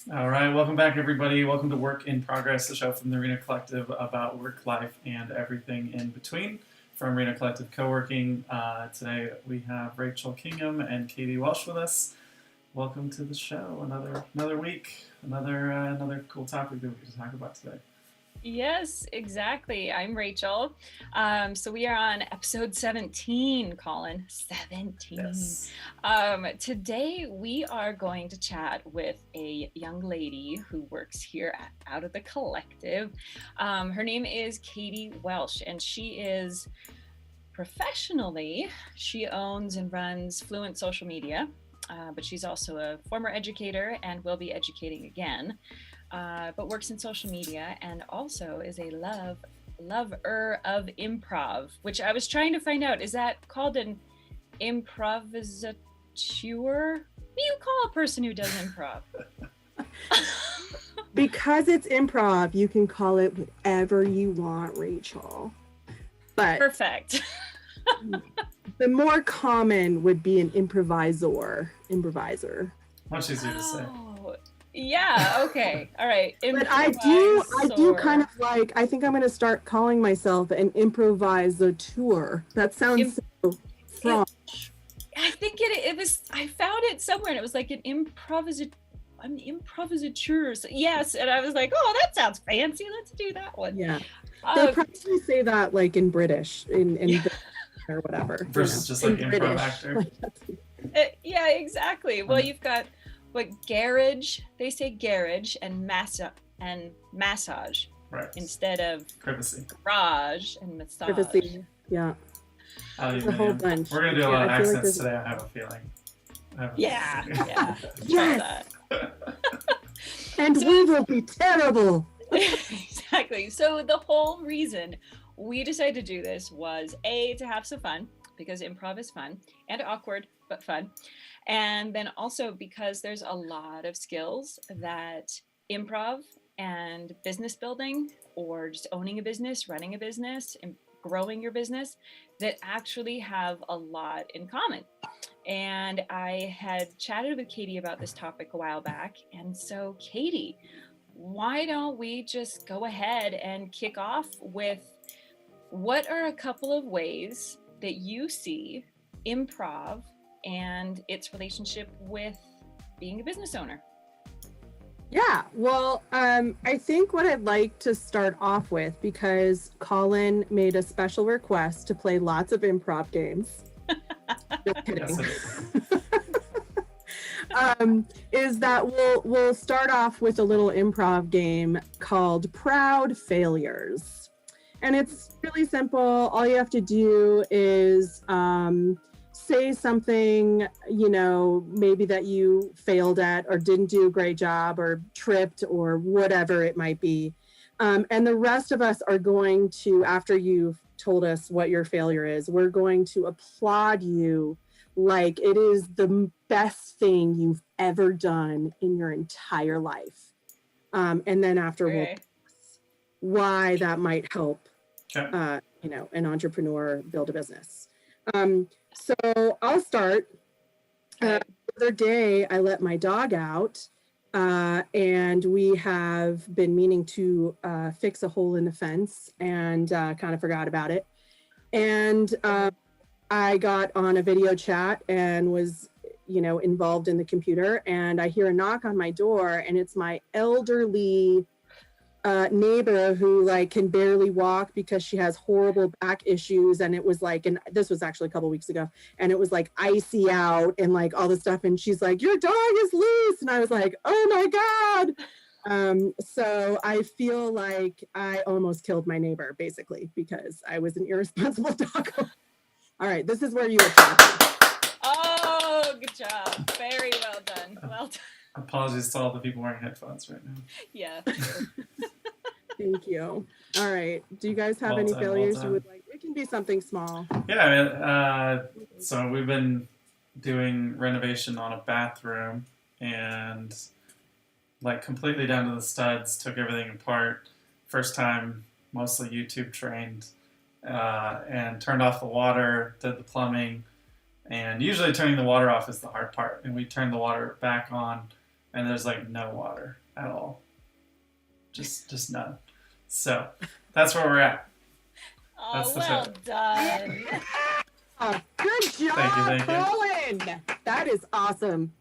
All right, welcome back, everybody. Welcome to Work in Progress, the show from the Arena Collective about work, life, and everything in between. From Arena Collective Co-working, today we have Rachel Kingham and Katie Welsh with us. Welcome to the show. Another week, another cool topic that we can talk about today. Yes, exactly. I'm Rachel. So we are on episode 17, Colin. 17. Yes. Today we are going to chat with a young lady who works here Out of the Collective. Her name is Katie Welsh, and she is professionally, she owns and runs Fluent Social Media, but she's also a former educator and will be educating again. But works in social media and also is a lover of improv, which I was trying to find out. Is that called an improvisateur? What do you call a person who does improv? Because it's improv, you can call it whatever you want, Rachel. But Perfect. the more common would be an improviser. Much easier to say. Yeah, okay. All right. But I do kind of like, I think I'm going to start calling myself an improvisateur. That sounds so French. I think it was, I found it somewhere and it was like an improvisateur. Yes. And I was like, oh, that sounds fancy. Let's do that one. Yeah. They probably say that like in British, in or whatever. Versus just like improv British actor. Yeah, exactly. Well, you've got garage, they say garage and massage. Right. Instead of privacy. Garage and massage. Privacy. Yeah. There's a whole bunch. We're gonna do a lot of accents today, I have a feeling. Yeah. Yes. And we will be terrible. Exactly. So the whole reason we decided to do this was to have some fun, because improv is fun and awkward, but fun. And then also because there's a lot of skills that improv and business building, or just owning a business, running a business, and growing your business, that actually have a lot in common. And I had chatted with Katie about this topic a while back. And so, Katie, why don't we just go ahead and kick off with what are a couple of ways that you see improv and its relationship with being a business owner? Yeah, well, I think what I'd like to start off with, because Colin made a special request to play lots of improv games. Just kidding. Is that we'll start off with a little improv game called Proud Failures. And it's really simple. All you have to do is say something, maybe that you failed at or didn't do a great job or tripped or whatever it might be. And the rest of us are going to, after you've told us what your failure is, we're going to applaud you like it is the best thing you've ever done in your entire life. And then after we'll discuss why that might help, an entrepreneur build a business. So I'll start. The other day, I let my dog out, and we have been meaning to fix a hole in the fence and kind of forgot about it. And I got on a video chat and was, involved in the computer, and I hear a knock on my door, and it's my elderly neighbor who can barely walk because she has horrible back issues. And it was and this was actually a couple weeks ago, and it was icy out and all this stuff. And she's like, "Your dog is loose." And I was like, "Oh my God." So I feel like I almost killed my neighbor basically because I was an irresponsible dog. All right, this is where you attack. Oh, good job. Very well done. Well done. Apologies to all the people wearing headphones right now. Yeah. Thank you. All right. Do you guys have any failures you would like? It can be something small. Yeah, so we've been doing renovation on a bathroom and completely down to the studs, took everything apart. First time, mostly YouTube trained, and turned off the water, did the plumbing. And usually turning the water off is the hard part. And we turned the water back on and there's like no water at all, just none. So that's where we're at. That's Oh, the well show. done. Oh, good job, Thank you. Colin. That is awesome.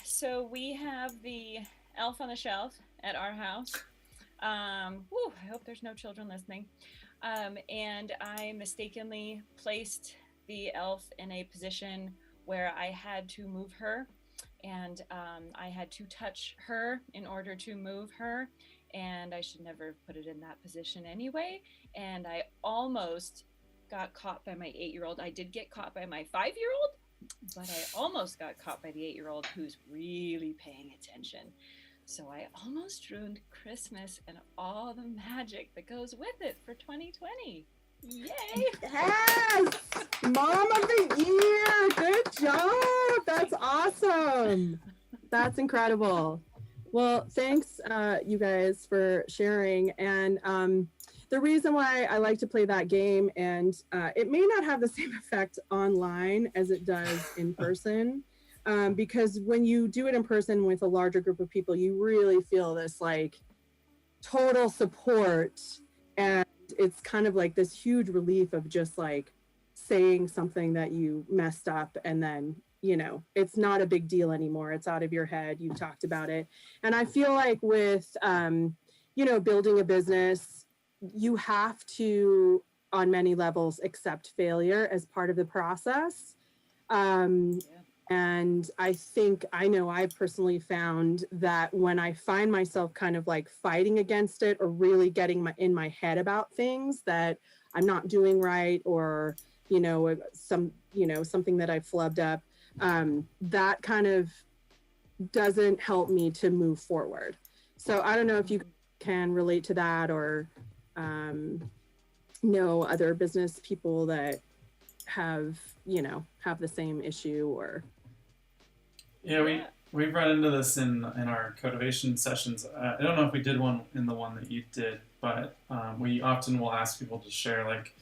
So we have the elf on the shelf at our house. I hope there's no children listening. And I mistakenly placed the elf in a position where I had to move her, and I had to touch her in order to move her, and I should never have put it in that position anyway. And I almost got caught by my 8-year-old. I did get caught by my 5-year-old, but I almost got caught by the 8-year-old who's really paying attention. So I almost ruined Christmas and all the magic that goes with it for 2020. Yay! Yes! Mom of the year! Good job! That's awesome! That's incredible. Well, thanks, you guys, for sharing. And the reason why I like to play that game, and it may not have the same effect online as it does in person, because when you do it in person with a larger group of people, you really feel this like total support, and it's kind of like this huge relief of just like saying something that you messed up, and then it's not a big deal anymore. It's out of your head. You talked about it. And I feel like with building a business, you have to, on many levels, accept failure as part of the process. And I know I've personally found that when I find myself kind of like fighting against it, or really getting in my head about things that I'm not doing right, or something that I flubbed up, that kind of doesn't help me to move forward. So I don't know if you can relate to that, or know other business people that have the same issue, or we've run into this in our Codivation sessions. I don't know if we did one in the one that you did, but we often will ask people to share like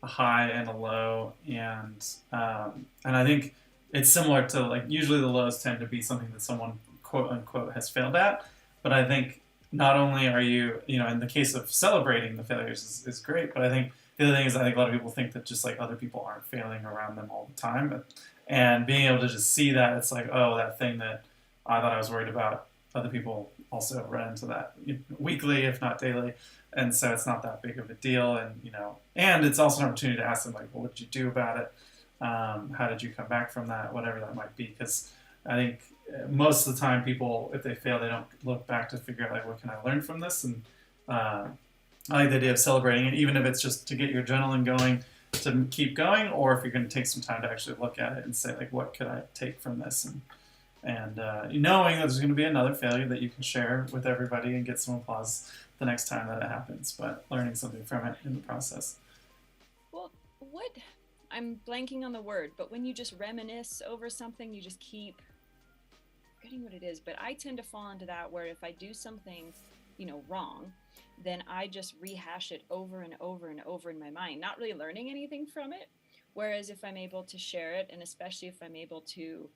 a high and a low, and I think it's similar to, like, usually the lows tend to be something that someone quote unquote has failed at, but I think not only are you, in the case of celebrating the failures is great, but I think the other thing is, I think a lot of people think that just like other people aren't failing around them all the time, and being able to just see that, it's like, oh, that thing that I thought I was worried about, other people also run into that weekly, if not daily, and so it's not that big of a deal, and it's also an opportunity to ask them, like, well, what did you do about it? How did you come back from that? Whatever that might be, because I think most of the time people, if they fail, they don't look back to figure out, like, what can I learn from this? And I like the idea of celebrating it, even if it's just to get your adrenaline going, to keep going, or if you're going to take some time to actually look at it and say, like, what could I take from this? And knowing that there's going to be another failure that you can share with everybody and get some applause the next time that it happens, but learning something from it in the process. Well, I'm blanking on the word, but when you just reminisce over something, you just keep forgetting what it is. But I tend to fall into that, where if I do something, wrong, then I just rehash it over and over and over in my mind, not really learning anything from it. Whereas if I'm able to share it, and especially if I'm able to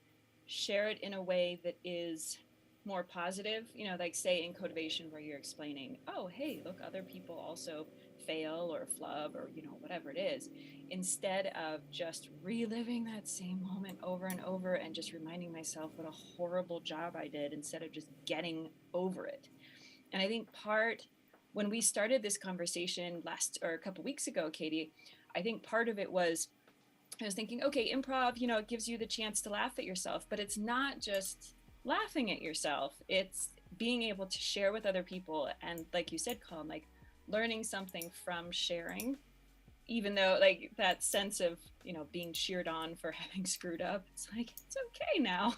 share it in a way that is more positive, like say in Codivation, where you're explaining, oh, hey, look, other people also fail or flub or whatever it is, instead of just reliving that same moment over and over and just reminding myself what a horrible job I did, instead of just getting over it. And I think when we started this conversation a couple weeks ago, Katie, I think part of it was, I was thinking, okay, improv, it gives you the chance to laugh at yourself, but it's not just laughing at yourself. It's being able to share with other people. And like you said, Colin, like learning something from sharing, even though like that sense of, being cheered on for having screwed up, it's like, it's okay now.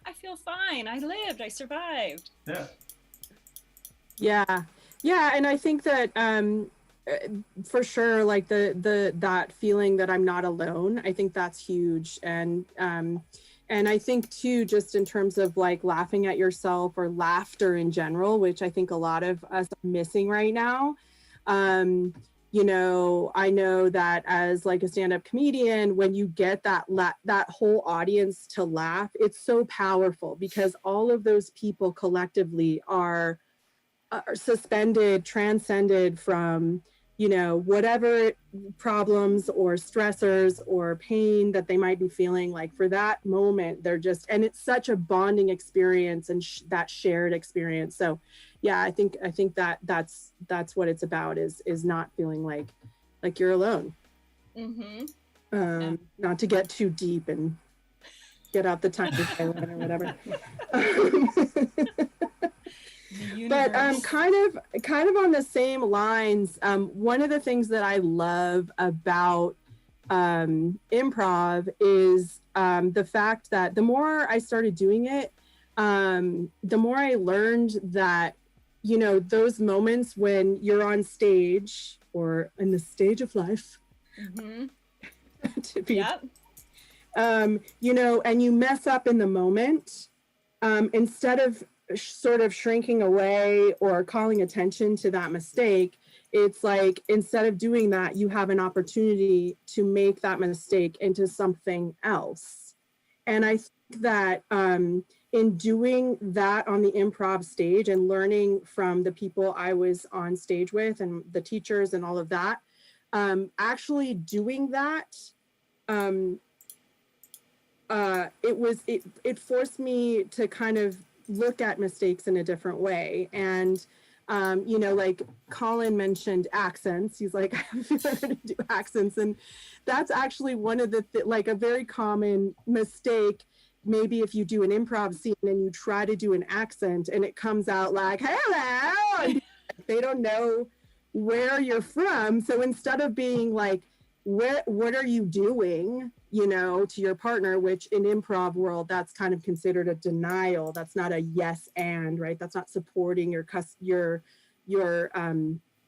I feel fine. I lived, I survived. Yeah. And I think that, for sure, like that feeling that I'm not alone, I think that's huge. And I think too, just in terms of like laughing at yourself, or laughter in general, which I think a lot of us are missing right now. I know that as like a stand-up comedian, when you get that whole audience to laugh, it's so powerful because all of those people collectively are suspended, transcended from, whatever problems or stressors or pain that they might be feeling. Like for that moment, they're just, and it's such a bonding experience and that shared experience. So yeah, I think that's what it's about is not feeling like you're alone. Not to get too deep and get out the time to say or whatever. But kind of on the same lines, one of the things that I love about improv is the fact that the more I started doing it, the more I learned that, those moments when you're on stage or in the stage of life, to be, and you mess up in the moment, instead of sort of shrinking away or calling attention to that mistake, it's like instead of doing that, you have an opportunity to make that mistake into something else. And I think that in doing that on the improv stage and learning from the people I was on stage with and the teachers and all of that, actually doing that, it forced me to kind of look at mistakes in a different way. And like Colin mentioned accents. He's like, I have to learn to do accents. And that's actually one of the, like a very common mistake. Maybe if you do an improv scene and you try to do an accent and it comes out like, hello, and they don't know where you're from. So instead of being like, what are you doing, to your partner, which in improv world, that's kind of considered a denial. That's not a yes and, right? That's not supporting your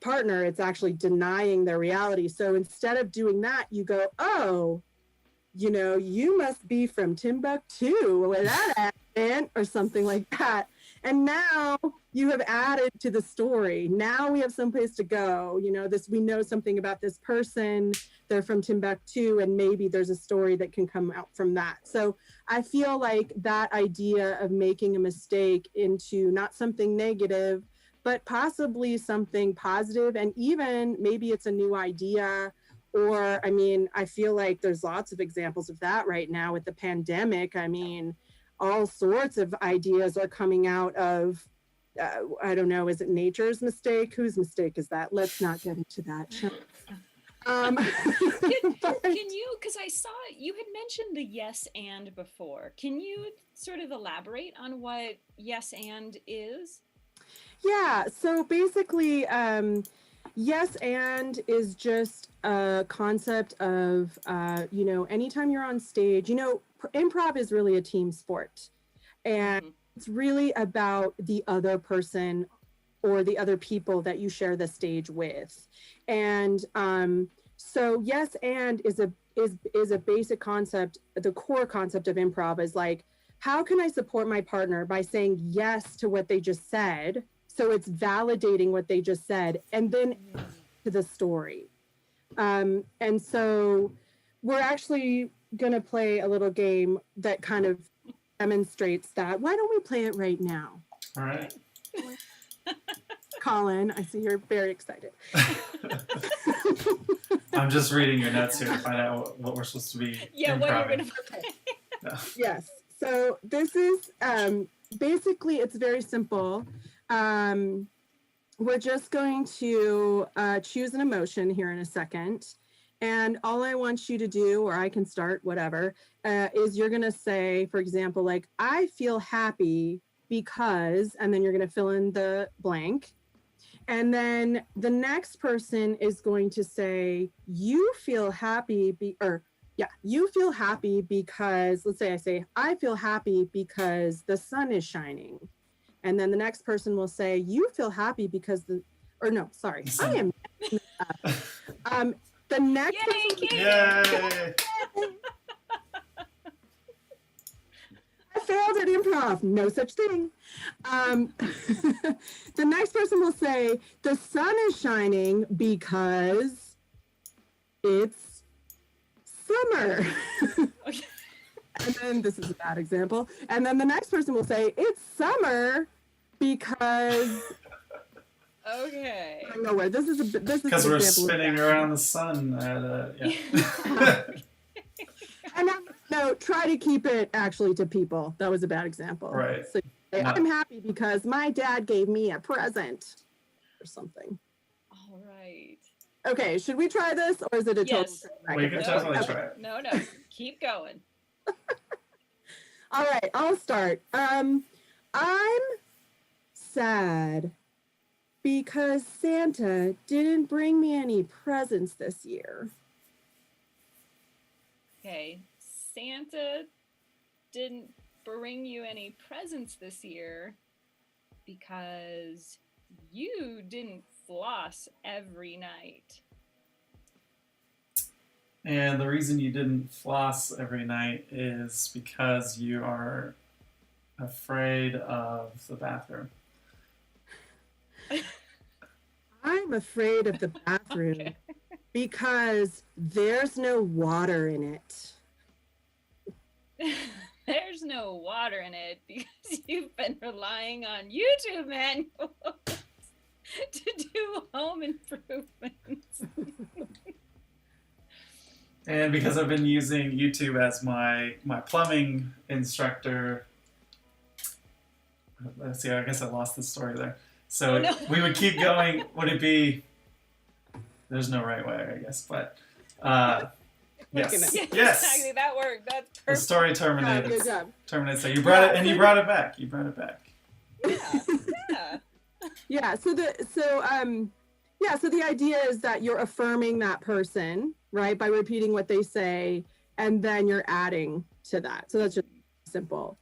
partner. It's actually denying their reality. So instead of doing that, you go, oh, you must be from Timbuktu with that accent or something like that. And now you have added to the story. Now we have someplace to go. We know something about this person. They're from Timbuktu, and maybe there's a story that can come out from that. So I feel like that idea of making a mistake into not something negative, but possibly something positive, and even maybe it's a new idea. Or, I feel like there's lots of examples of that right now with the pandemic. All sorts of ideas are coming out of, I don't know, is it nature's mistake? Whose mistake is that? Let's not get into that. Can you, because I saw you had mentioned the yes and before. Can you sort of elaborate on what yes and is? Yeah, so basically, yes and is just a concept of, anytime you're on stage, improv is really a team sport. And it's really about the other person or the other people that you share the stage with. And so yes and is a basic concept. The core concept of improv is like, how can I support my partner by saying yes to what they just said? So it's validating what they just said, and then to the story. And so we're actually going to play a little game that kind of demonstrates that. Why don't we play it right now? All right. Colin, I see you're very excited. I'm just reading your notes here to find out what we're supposed to be. Yeah, what you're going to play. Yes. So this is basically, it's very simple. We're just going to choose an emotion here in a second. And all I want you to do, or I can start, whatever, is you're going to say, for example, like, I feel happy because, and then you're going to fill in the blank. And then the next person is going to say, you feel happy, you feel happy because, let's say I say, I feel happy because the sun is shining. And then the next person will say, you feel happy because I am the next Yay! I failed at improv. No such thing. The next person will say, the sun is shining because it's summer. Okay. And then this is a bad example. And then the next person will say, it's summer because Okay. I don't know where this is. Because we're spinning around the sun at yeah. And no, try to keep it actually to people. That was a bad example. Right. So say, No. I'm happy because my dad gave me a present or something. All right. Okay, should we try this or is it a total? Yes. train We wreck can at this point? totally Okay. try it. No, keep going. All right, I'll start. I'm sad because Santa didn't bring me any presents this year. Okay. Santa didn't bring you any presents this year because you didn't floss every night. And the reason you didn't floss every night is because you are afraid of the bathroom. I'm afraid of the bathroom Okay. because there's no water in it. There's no water in it because you've been relying on YouTube manuals to do home improvements. And because I've been using YouTube as my plumbing instructor, let's see, I guess I lost the story there. So Oh, no. we would keep going. Would it be, there's no right way, I guess, but yes. Yeah, Yes. exactly. That worked. That's The perfect. story Good terminated. job. Terminated. So you brought it, and you brought it back. You brought it back. Yeah. Yeah. So the idea is that you're affirming that person, right, by repeating what they say, and then you're adding to that. So that's just a simple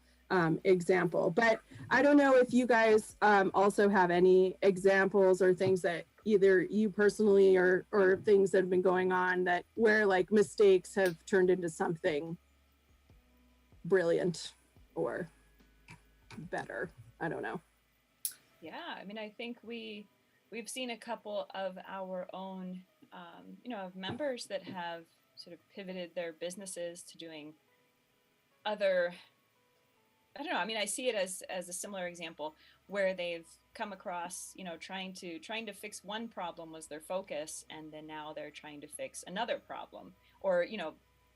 example. But I don't know if you guys also have any examples or things that either you personally or things that have been going on that where like mistakes have turned into something brilliant or better. I don't know. Yeah. I mean, I think we've seen a couple of our own, of members that have sort of pivoted their businesses to doing other. I don't know. I mean, I see it as a similar example where they've come across, trying to fix one problem was their focus, and then now they're trying to fix another problem, or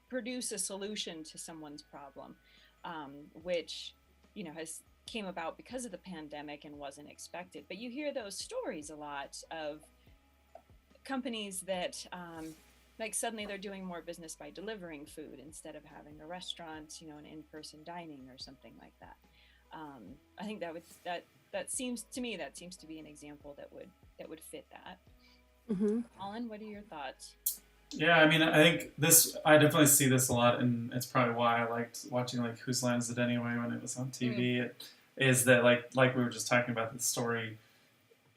produce a solution to someone's problem, which has came about because of the pandemic and wasn't expected. But you hear those stories a lot of companies that like suddenly they're doing more business by delivering food instead of having a restaurant, an in-person dining or something like that. I think that seems to be an example that would fit that. Mm-hmm. Colin, what are your thoughts? Yeah, I mean, I think I definitely see this a lot, and it's probably why I liked watching like Whose Line Is It Anyway when it was on TV. It is that like we were just talking about the story.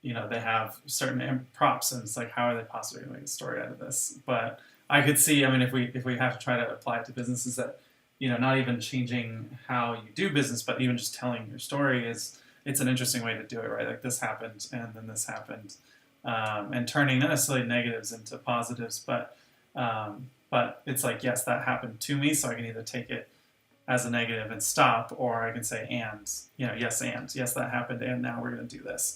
They have certain props, and it's like, how are they possibly going to make a story out of this? But I could see, I mean, if we have to try to apply it to businesses, that not even changing how you do business, but even just telling your story it's an interesting way to do it, right? Like this happened, and then this happened, and turning not necessarily negatives into positives, but it's like, yes, that happened to me, so I can either take it as a negative and stop, or I can say, yes, that happened, and now we're going to do this.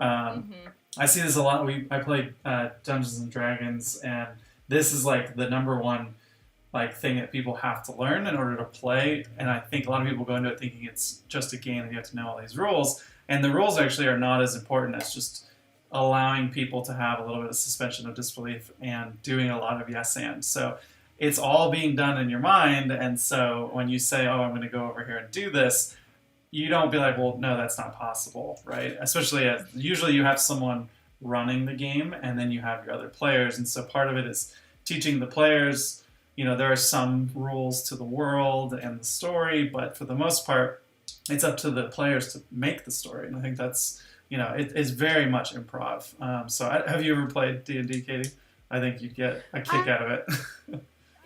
I see this a lot. I played Dungeons and Dragons, and this is like the number one like thing that people have to learn in order to play. And I think a lot of people go into it thinking it's just a game and you have to know all these rules. And the rules actually are not as important as just allowing people to have a little bit of suspension of disbelief and doing a lot of yes and. So it's all being done in your mind. And so when you say, oh, I'm going to go over here and do this, you don't be like, well, no, that's not possible, right? Especially as usually you have someone running the game and then you have your other players. And so part of it is teaching the players, there are some rules to the world and the story, but for the most part, it's up to the players to make the story. And I think that's, it is very much improv. Have you ever played D&D, Katie? I think you'd get a kick out of it.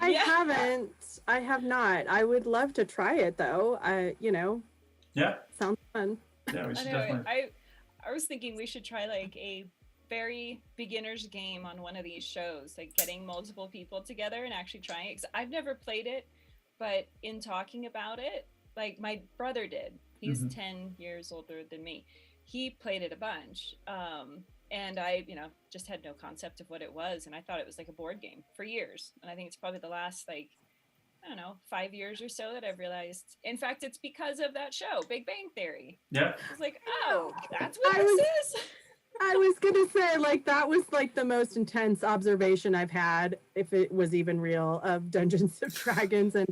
I haven't. I have not. I would love to try it though. Yeah, Sounds fun. yeah, we I should know. definitely. I was thinking we should try like a very beginner's game on one of these shows, like getting multiple people together and actually trying it. 'Cause I've never played it, but in talking about it, like my brother did. He's Mhm. 10 years older than me. He played it a bunch. And I, just had no concept of what it was. And I thought it was like a board game for years. And I think it's probably the last, like, I don't know, 5 years or so that I've realized. In fact, it's because of that show, Big Bang Theory. Yeah, It's like, oh, that's what I this was- is. I was gonna say, like, that was like the most intense observation I've had, if it was even real, of Dungeons and Dragons, and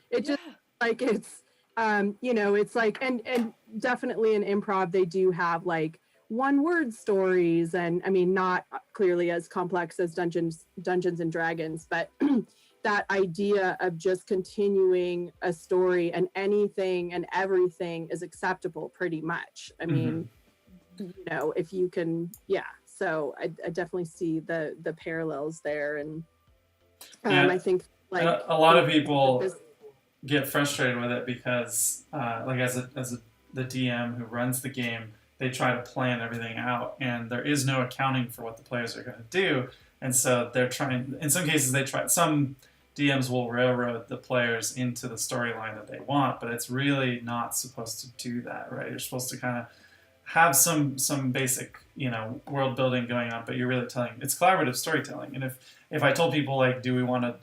it just Yeah. like it's it's like, and definitely in improv they do have like one word stories, and I mean not clearly as complex as Dungeons and Dragons, but that idea of just continuing a story and anything and everything is acceptable pretty much. I mean, if you can, so I definitely see the parallels there. And Yeah. I think like a lot of people get frustrated with it because, like the DM who runs the game, they try to plan everything out, and there is no accounting for what the players are going to do, and so they're trying. In some cases, some DMs will railroad the players into the storyline that they want, but it's really not supposed to do that, right? You're supposed to kind of have some basic world building going on, but you're really telling, it's collaborative storytelling. And if I told people, like, do we want to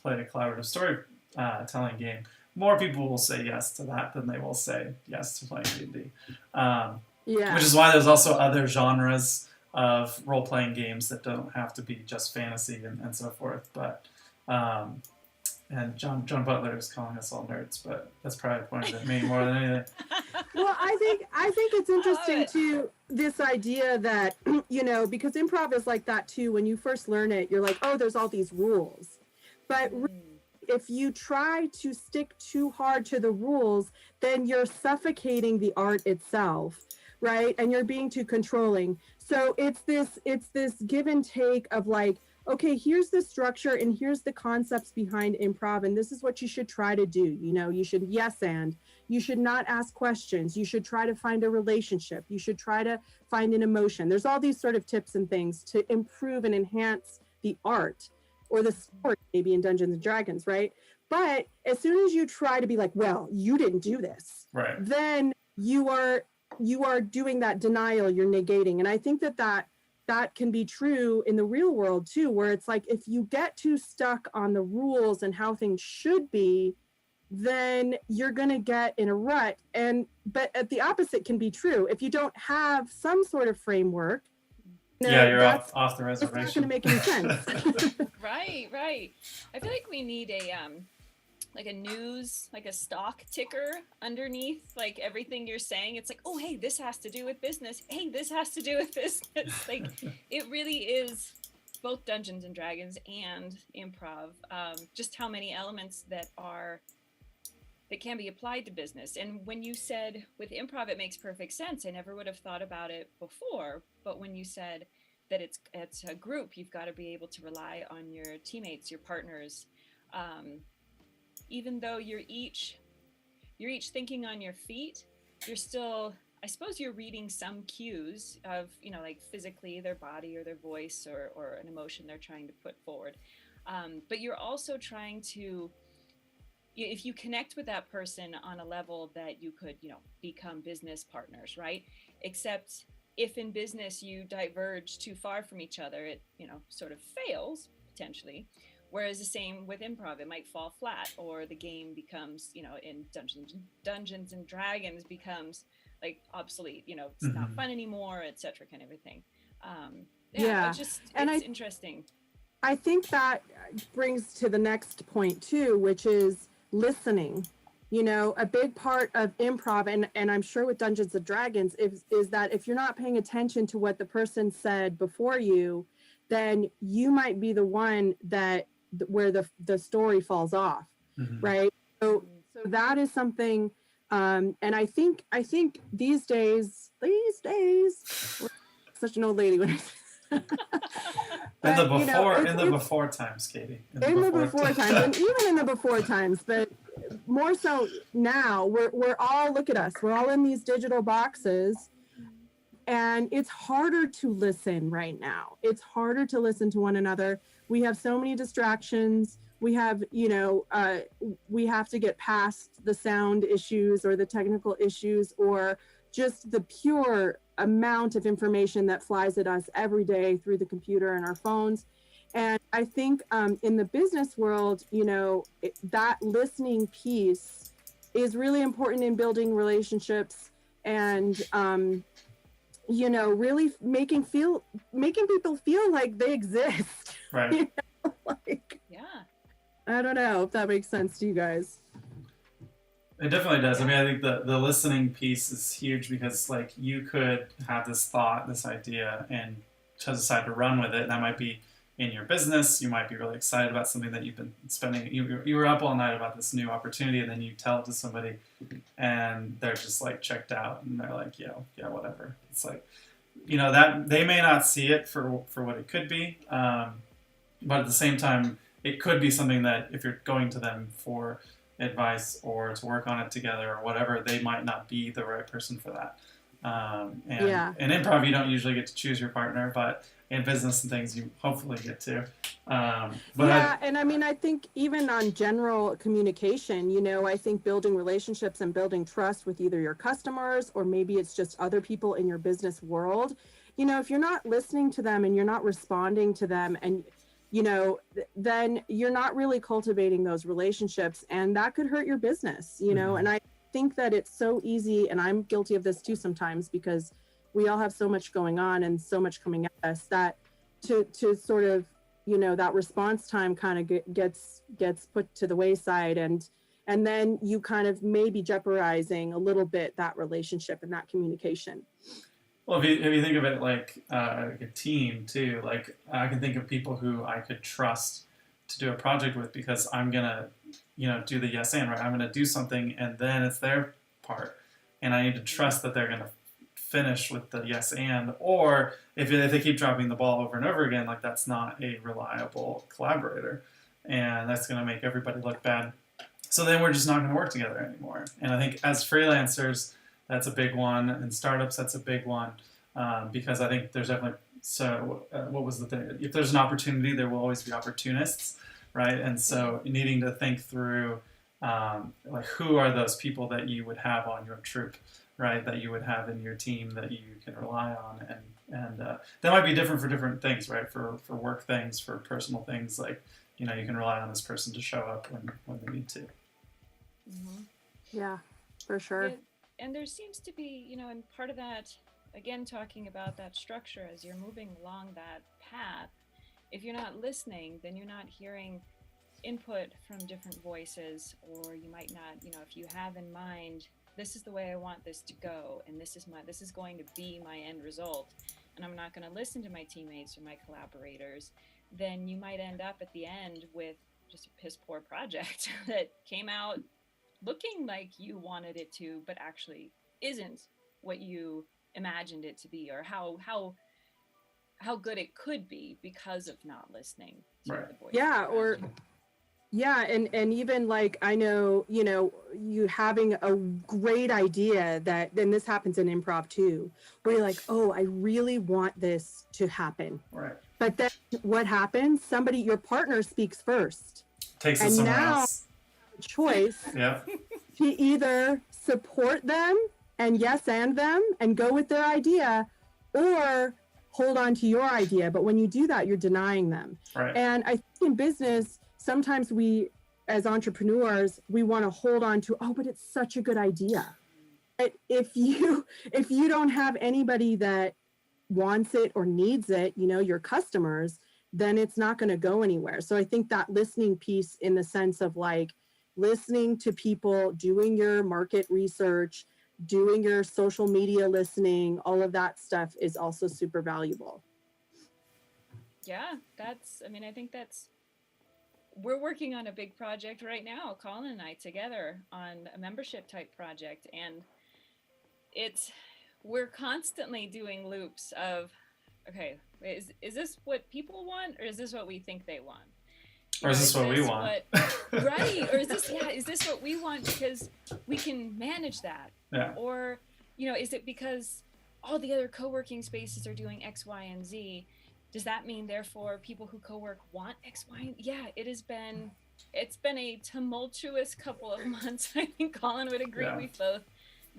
play a collaborative storytelling game, more people will say yes to that than they will say yes to playing D&D. Which is why there's also other genres of role-playing games that don't have to be just fantasy and so forth. But and John Butler is calling us all nerds, but that's probably pointed at me more than anything. Well, I think it's interesting too, this idea that because improv is like that too. When you first learn it, you're like, oh, there's all these rules, but if you try to stick too hard to the rules, then you're suffocating the art itself, right? And you're being too controlling. So it's this give and take of like, okay, here's the structure and here's the concepts behind improv, and this is what you should try to do. You should and you should not ask questions. You should try to find a relationship. You should try to find an emotion. There's all these sort of tips and things to improve and enhance the art or the story, maybe in Dungeons and Dragons, right? But as soon as you try to be like, well, you didn't do this, right, then you are doing that denial, you're negating. And I think that can be true in the real world too, where it's like, if you get too stuck on the rules and how things should be, then you're going to get in a rut. But at the opposite can be true. If you don't have some sort of framework, you're off the reservation. It's not going to make any sense. Right. I feel like we need a news, like a stock ticker underneath, like everything you're saying. It's like, oh, hey, this has to do with business. Hey, this has to do with business. Like, it really is both Dungeons and Dragons and improv. Just how many elements that can be applied to business. And when you said with improv, it makes perfect sense. I never would have thought about it before. But when you said that it's a group, you've got to be able to rely on your teammates, your partners. Even though you're each thinking on your feet, you're still, I suppose you're reading some cues of, like physically their body or their voice or an emotion they're trying to put forward. But you're also trying to, if you connect with that person on a level that you could, become business partners, right? Except if in business you diverge too far from each other, it, sort of fails potentially. Whereas the same with improv, it might fall flat, or the game becomes, in Dungeons and Dragons becomes like obsolete, it's not fun anymore, etc. kind of a thing. It's interesting. I think that brings to the next point too, which is listening. A big part of improv, and I'm sure with Dungeons and Dragons, is that if you're not paying attention to what the person said before you, then you might be the one where the story falls off, right? So that is something, and I think these days, we're such an old lady when In the But you know, before times, Katie. in the before times, and even in the before times, but more so now, we're all, look at us, we're all in these digital boxes, and it's harder to listen right now. It's harder to listen to one another. We have so many distractions. We have, we have to get past the sound issues or the technical issues or just the pure amount of information that flies at us every day through the computer and our phones. And I think in the business world, that listening piece is really important in building relationships and, really making people feel like they exist. Right. Yeah. I don't know if that makes sense to you guys. It definitely does. I mean, I think the listening piece is huge because, like, you could have this thought, this idea, and just decide to run with it. That might be in your business. You might be really excited about something that you've been spending. You were up all night about this new opportunity, and then you tell it to somebody, and they're just like checked out, and they're like, yeah, whatever. It's like, that they may not see it for what it could be, but at the same time, it could be something that if you're going to them for advice or to work on it together or whatever, they might not be the right person for that. In improv, you don't usually get to choose your partner, but in business and things, you hopefully get to. And I mean, I think even on general communication, I think building relationships and building trust with either your customers or maybe it's just other people in your business world, if you're not listening to them and you're not responding to them and then you're not really cultivating those relationships and that could hurt your business, and I think that it's so easy, and I'm guilty of this too sometimes because we all have so much going on and so much coming at us that to sort of, that response time kind of gets put to the wayside and then you kind of maybe jeopardizing a little bit that relationship and that communication. Well, if you think of it like a team too, like I can think of people who I could trust to do a project with because I'm gonna, do the yes and, right? I'm gonna do something and then it's their part, and I need to trust that they're gonna finish with the yes and. Or if they keep dropping the ball over and over again, like that's not a reliable collaborator, and that's gonna make everybody look bad. So then we're just not gonna work together anymore. And I think as freelancers, that's a big one, and startups, that's a big one, because I think there's definitely, what was the thing? If there's an opportunity, there will always be opportunists, right? And so needing to think through, like, who are those people that you would have on your troupe, right? That you would have in your team that you can rely on, and that might be different for different things, right? For work things, for personal things, like, you can rely on this person to show up when they need to. Mm-hmm. Yeah, for sure. And there seems to be, and part of that, again, talking about that structure as you're moving along that path, if you're not listening, then you're not hearing input from different voices, or you might not, if you have in mind, this is the way I want this to go, and this is going to be my end result, and I'm not going to listen to my teammates or my collaborators, then you might end up at the end with just a piss poor project that came out looking like you wanted it to, but actually isn't what you imagined it to be, or how good it could be because of not listening to right. the voice. And even like, I know, you having a great idea that, then this happens in improv too, where you're like, oh, I really want this to happen. Right. But then what happens? your partner speaks first. Takes it somewhere else. Choice to either support them and yes and them and go with their idea, or hold on to your idea. But when you do that, you're denying them. Right. And I think in business, sometimes we as entrepreneurs, we want to hold on to, oh, but it's such a good idea. But if you don't have anybody that wants it or needs it, your customers, then it's not going to go anywhere. So I think that listening piece, in the sense of like listening to people, doing your market research, doing your social media listening, all of that stuff is also super valuable. Yeah, I think we're working on a big project right now, Colin and I together, on a membership type project, and we're constantly doing loops of okay, is this what people want, or is this what we think they want? Or is this what we want? Right? Or is this what we want because we can manage that? Yeah. Or, is it because all the other co-working spaces are doing X, Y, and Z? Does that mean therefore people who co-work want X, Y, and yeah, it's been a tumultuous couple of months. I think Colin would agree. Yeah. We've both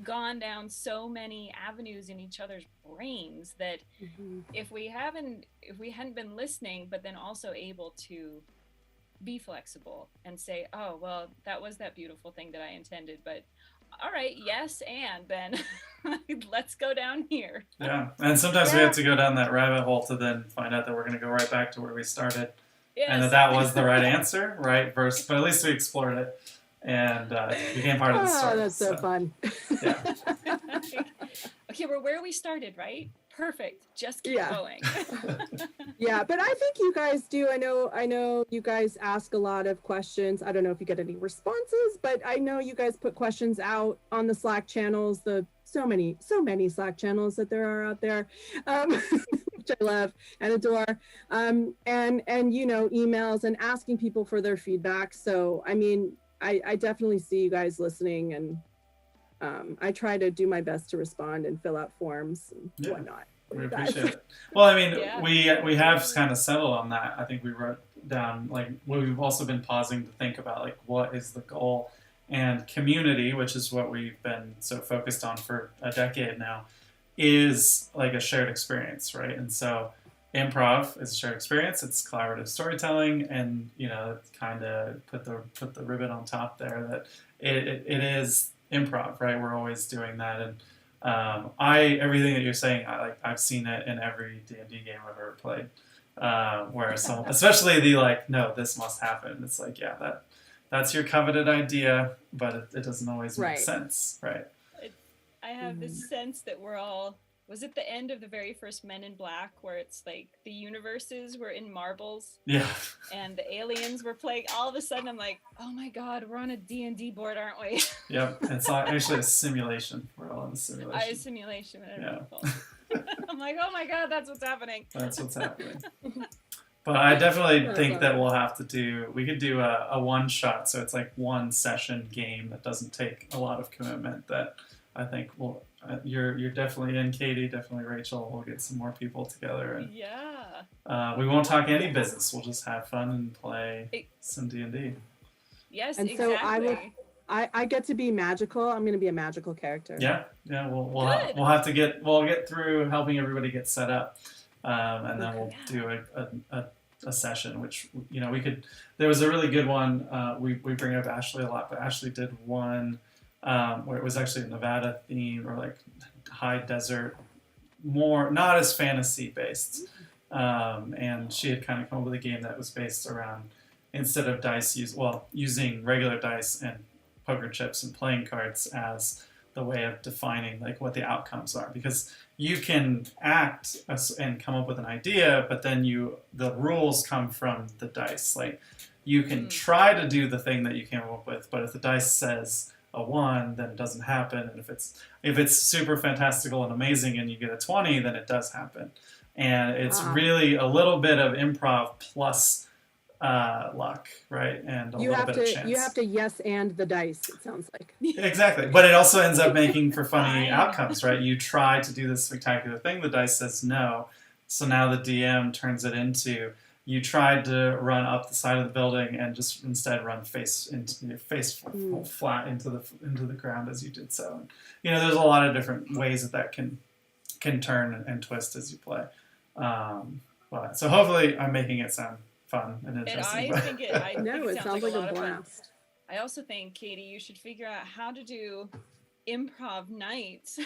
gone down so many avenues in each other's brains that if we hadn't been listening, but then also able to be flexible and say, oh, well, that was that beautiful thing that I intended, but all right, yes, and then let's go down here. Yeah, and sometimes we have to go down that rabbit hole to then find out that we're going to go right back to where we started, and that was the right answer, right? But at least we explored it, and it became part of the story. Oh, that's so fun. Yeah. Okay, we're where we started, right? Perfect. Just keep going. Yeah, but I think you guys do. I know you guys ask a lot of questions. I don't know if you get any responses, but I know you guys put questions out on the Slack channels, the so many Slack channels that there are out there, which I love and adore. And emails and asking people for their feedback. So I mean, I definitely see you guys listening, and I try to do my best to respond and fill out forms and whatnot. We appreciate it. Well, I mean, we have kind of settled on that. I think we wrote down, like, we've also been pausing to think about, like, what is the goal? And community, which is what we've been so focused on for a decade now, is like a shared experience, right? And so improv is a shared experience. It's collaborative storytelling, and kind of put the ribbon on top there that it is improv, right? We're always doing that, and everything that you're saying, I've seen it in every D&D game I've ever played, where especially the no, this must happen. It's like, yeah, that's your coveted idea, but it doesn't always make sense, right? I have this sense that we're all. Was it the end of the very first Men in Black, where it's like the universes were in marbles? Yeah. And the aliens were playing. All of a sudden, I'm like, oh my God, we're on a D&D board, aren't we? Yep. It's actually a simulation. We're all in a simulation. A simulation. I'm like, oh my God, that's what's happening. That's what's happening. But I definitely think that we could do a one-shot, so it's like one session game that doesn't take a lot of commitment, that I think you're definitely in, Katie, definitely Rachel. We'll get some more people together. And, we won't talk any business. We'll just have fun and play some D&D. Yes, and exactly. So I get to be magical. I'm going to be a magical character. Yeah. We'll have to get through helping everybody get set up, and then we'll do a session, which we could. There was a really good one. We bring up Ashley a lot, but Ashley did one. Where it was actually a Nevada theme, or like high desert, more not as fantasy based, and she had kind of come up with a game that was based around, instead of using regular dice and poker chips and playing cards as the way of defining like what the outcomes are, because you can act and come up with an idea, but then the rules come from the dice. Like, you can try to do the thing that you came up with, but if the dice says a 1, then it doesn't happen. And if it's super fantastical and amazing and you get a 20, then it does happen. And it's really a little bit of improv plus luck, right? And a little bit of chance. You have to yes and the dice, it sounds like. Exactly. But it also ends up making for funny outcomes, right? You try to do this spectacular thing, the dice says no. So now the DM turns it into, you tried to run up the side of the building and just instead run face flat into the ground as you did so. And, there's a lot of different ways that can turn and twist as you play. So hopefully I'm making it sound fun and interesting. It sounds like a blast. I also think, Katie, you should figure out how to do improv nights.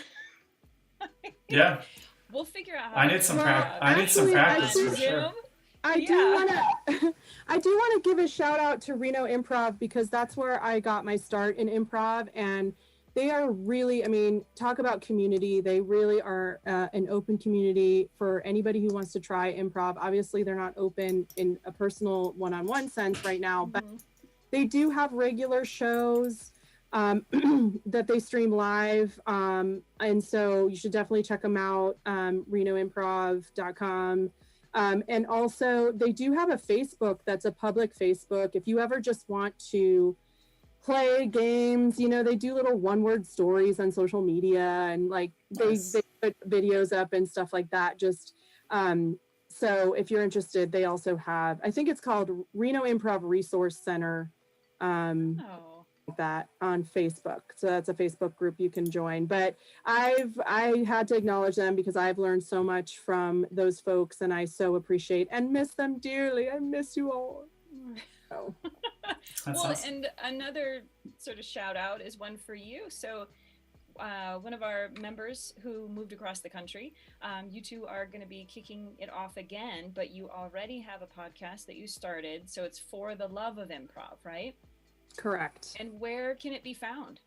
Yeah. We'll figure out how. I need some practice for sure. I do want to give a shout out to Reno Improv, because that's where I got my start in improv, and they are really, talk about community. They really are an open community for anybody who wants to try improv. Obviously, they're not open in a personal one-on-one sense right now, but they do have regular shows. that they stream live. And so you should definitely check them out, renoimprov.com. And also, they do have a Facebook that's a public Facebook. If you ever just want to play games, you know, they do little one-word stories on social media, and like Nice. they put videos up and stuff like that. Just so if you're interested, they also have, I think it's called Reno Improv Resource Center. Oh, That on Facebook. So that's a Facebook group you can join. But I had to acknowledge them because I've learned so much from those folks, and I so appreciate and miss them dearly. I miss you all. So. That's well, awesome. and another sort of shout out is one for you. So one of our members who moved across the country, you two are going to be kicking it off again, but you already have a podcast that you started. So it's For the Love of Improv, right? Correct. And where can it be found?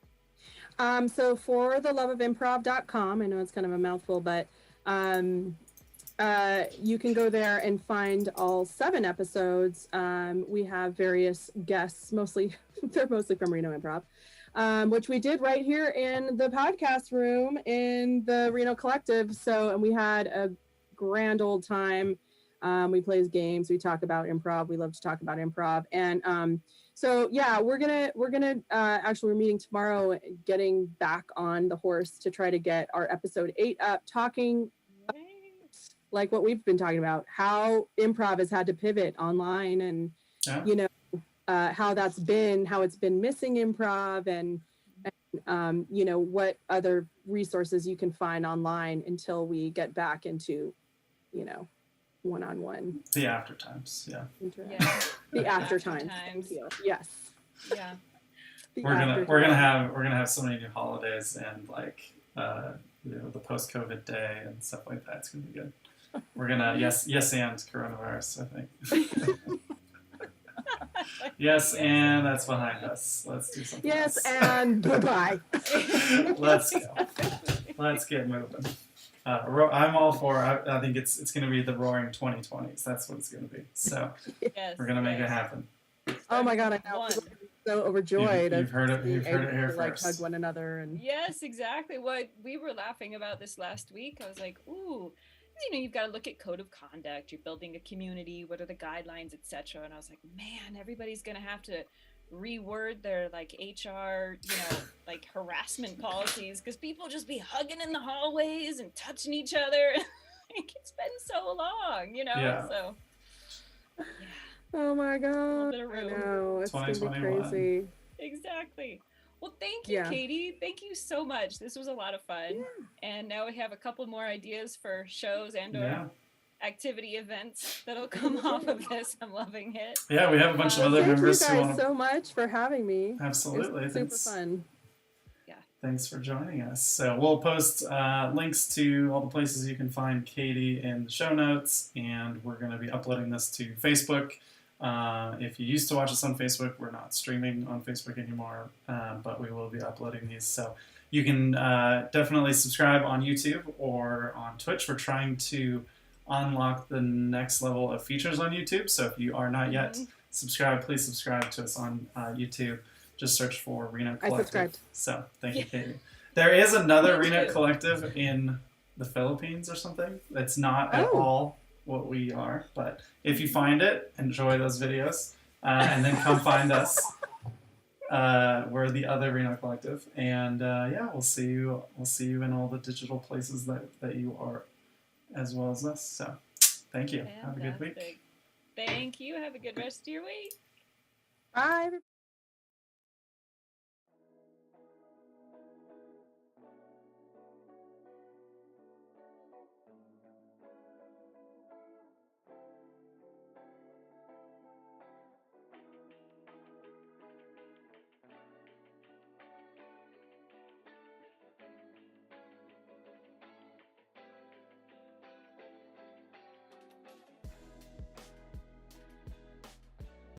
So for the love of improv.com, I know it's kind of a mouthful, but you can go there and find all 7 episodes. We have various guests, they're mostly from Reno Improv, which we did right here in the podcast room in the Reno Collective. So, and we had a grand old time. We play games, we talk about improv. We love to talk about improv. And so yeah, we're gonna actually, we're meeting tomorrow, getting back on the horse to try to get our episode 8 up, talking like what we've been talking about, how improv has had to pivot online, and you know, how it's been missing improv, and you know, what other resources you can find online until we get back into, you know, one-on-one. The after times, yeah. The after times. Yes. Yeah. We're gonna have so many new holidays, and like you know, the post-COVID day and stuff like that. It's gonna be good. We're gonna and coronavirus, I think. Yes, and that's behind us. Let's do something. Yes, else. and bye-bye. Let's go. Let's get moving. I'm all for. I think it's going to be the roaring 2020s. That's what it's going to be. So yes, we're going to make it happen. Oh my God! I know. I'm so overjoyed. You've heard it. You've heard it here like first. hug one another and. Yes, exactly. What we were laughing about this last week. I was like, ooh. You know, you've got to look at code of conduct. You're building a community. What are the guidelines, etc. And I was like, man, everybody's going to have to reword their like HR, you know, like harassment policies, because people just be hugging in the hallways and touching each other. Like, it's been so long, you know. Yeah. So. Yeah. Oh my God! I know, it's gonna be crazy. Exactly. Well, thank you, Katie. Thank you so much. This was a lot of fun. Yeah. And now we have a couple more ideas for shows and or activity events that'll come off of this. I'm loving it. Yeah, we have a bunch of other members who want to... Thank you guys so much for having me. Absolutely. It's super fun. Yeah. Thanks for joining us. So we'll post links to all the places you can find Katie in the show notes, and we're going to be uploading this to Facebook. If you used to watch us on Facebook, we're not streaming on Facebook anymore, but we will be uploading these. So you can definitely subscribe on YouTube or on Twitch. We're trying to unlock the next level of features on YouTube. So if you are not yet subscribed, please subscribe to us on YouTube. Just search for Reno Collective. I subscribed. So thank you, Katie. There is another Reno Collective in the Philippines or something. It's not at all what we are, but if you find it, enjoy those videos, and then come find us. We're the other Reno Collective, and we'll see you in all the digital places that you are, as well as us. So thank you. Fantastic. Have a good week. Thank you. Have a good rest of your week. Bye.